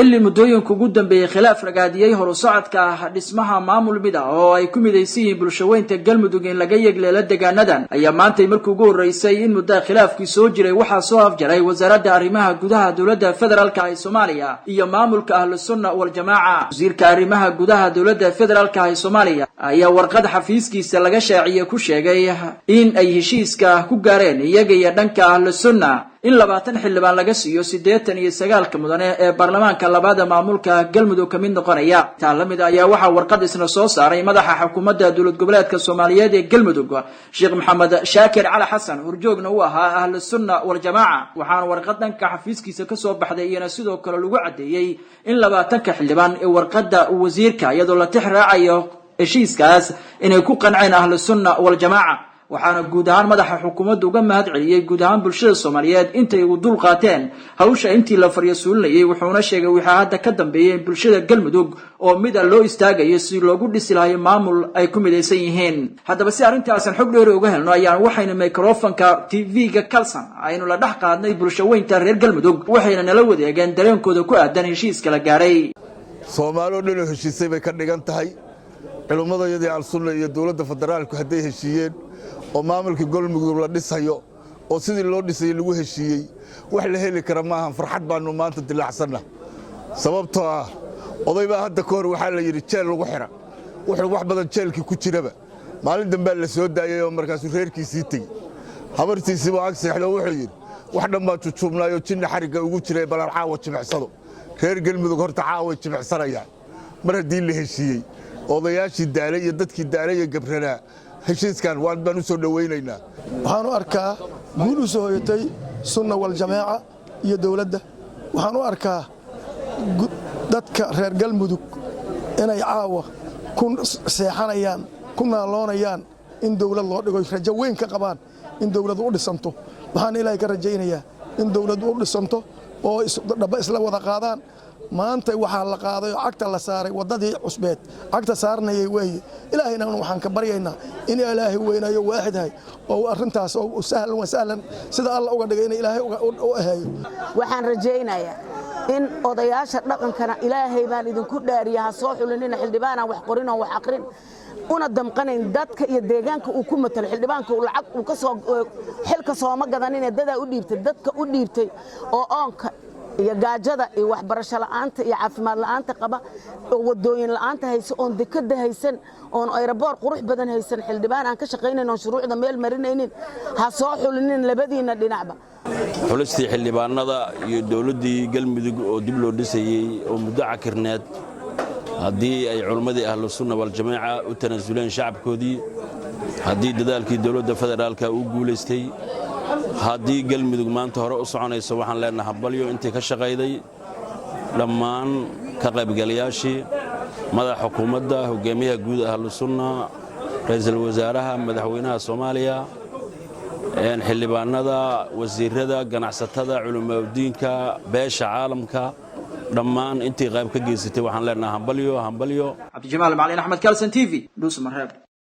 xilli muddooyinka ugu dambeeyay khilaaf ragaadiyay horu socodka dhismaha maamul mid ah oo ay ku midaysan yihiin bulshaweynta Galmudug in laga yeegleelo deegaanadan ayaa maanta markii ugu horeysay in muddo khilaafkii soo jiray waxa soo afjaray wasaaradda arrimaha gudaha dawladda federaalka ee Soomaaliya iyo maamulka Ahlus Sunnah wal Jamaaca. wasiirka arrimaha gudaha dawladda federaalka ee Soomaaliya ayaa warqad xafiiskiisa laga shaaciyay ku sheegay in ay heshiiska ku gaareen iyaga iyo dhanka Ahlus Sunnah in 20 xildhibaan laga siiyo 89 mudane ee baarlamaanka labaad maamulka Galmudug ka mid noqonaya. Taalamid ayaa waxa warqad isna soo saaray madaxa xukuumadda dawlad goboleedka Soomaaliyeed ee Galmudug Sheekh Maxamed Shaakir Cali Xasan horjoogna uu ahaa Ahlus Sunnah wal Jamaaca. waxaan warqadan ka xafiiskiisa ka soo baxday iyana sidoo kale lagu cadeeyay in 20 xildhibaan ee warqada wasiirka iyadoo la tixraacayo heshiiskaas inay ku qanceen Ahlus Sunnah wal Jamaaca. waxaana guud ahaan madaxa xukuumadda uga mahad celiyay guud ahaan bulshada Soomaaliyeed intay u dul qaateen hawsha intii la fariyasuulinayay. wuxuuna sheegay waxa hadda ka dambeeyay bulshada Galmudug oo mid loo istaagayo si loogu dhisi lahayo maamul ay ku midaysan yihiin. haddaba si arintaasan xog dheer uga helno ayaan waxayna microphone-ka TV-ga Kalsan aynu la dhax qaadnay bulshaweynta reer Galmudug waxayna nala wadaageen dareenkooda ku aadan heshiiska la gaaray. Soomaalidu dhinac heshiisay bay ka dhigan tahay cilmadayadii Ahlus Sunnah iyo dawladda federaalku haday heshiiyeen oo maamulka Galmudug la dhisayo oo sidii loo dhisay lagu heshiiyay wax la heli kara ma aha. farxad baanu maanta dilaacsana sababtoo ah odayba hadda ka hor waxa la yiri jeel lagu xira wuxuu wax badan jeelkii ku jiraba maalin dambe la soo daayay oo markaas reerkiisii tagay habartiisii baa agseexdo wuxuu yiri wax dhanba tuubnaayo jinna xariga ugu jiray balal caawa jimicsado reer Galmudug horta caawa jimicsanayaan mar hadii la heshiiyay odayaashii daalay iyo dadkii daalay gabrana heshiiskan waan baan u soo dhaweynaynaa. waxaan u arkaa guul u soo hoyatay Sunnah wal Jamaaca iyo dawladda. waxaan u arkaa dadka reer Galmudug inay caawa ku seexanayaan ku naaloonayaan in dawlad loo dhigo rajo weyn ka qabaan in dawladdu u dhisanto. waxaan Ilaahay ka rajaynayaa in dawladdu u dhisanto oo dhaba isla wada qaadaan. maanta waxa la qaaday cagta la saaray wadadii cusbeed cagta saarnayay way ilaahayna waxaan ka baryaynaa in Ilaahay weynayo waaxidahay oo arintaas oo sahlan sida Allah uga dhigay in Ilaahay u ahayo. waxaan rajaynayaa in odayaasha dhaqankana Ilaahay baan idinku dhaariyaa soo xulinina xildhibaana wax qorin oo wax aqrin una damqanayn dadka iyo deegaanka uu ku matalo xildhibaanka uu lacag uu ka soo xilka soo ma gadanin dada u dhiibtay dadka u dhiibtay oo oonka iyo gaajada iyo waxbarasho la'aanta iyo caafimaad la'aanta qaba oo wadooyin la'aanta hayso oo dekada haysan oo aeroboor qurux badan haysan xildhibaan aan ka shaqeynayno shuruucda meel marinaynin ha soo xulinin labadiina dhinacba. xulistii xildhibaanada iyo dawladdii Galmudug oo dib loo dhisayay oo muddo cakirneed haddii ay culimadii Ahlus Sunnah wal Jamaaca u tanaasuleen shacabkoodii haddii dadaalkii dawladda federaalka uu guuleystay haddii Galmudug maanta hore u soconayso waxaan leenahay balyo intii ka shaqeeyay dhammaan ka qaybgalayaashii madaxa xukuumadda hogaamiyaha guud Ahlus Sunnah ra'iisul wasaaraha madaxweynaha Soomaaliya xildhibaanada wasiirada ganacsatada culimada beesha caalamka dhammaan intii qayb ka geysatay waxaan leenahay hambalyo. Cabdi Jamaal Macalin Ahmed Kalsan TV Dhuusamareeb.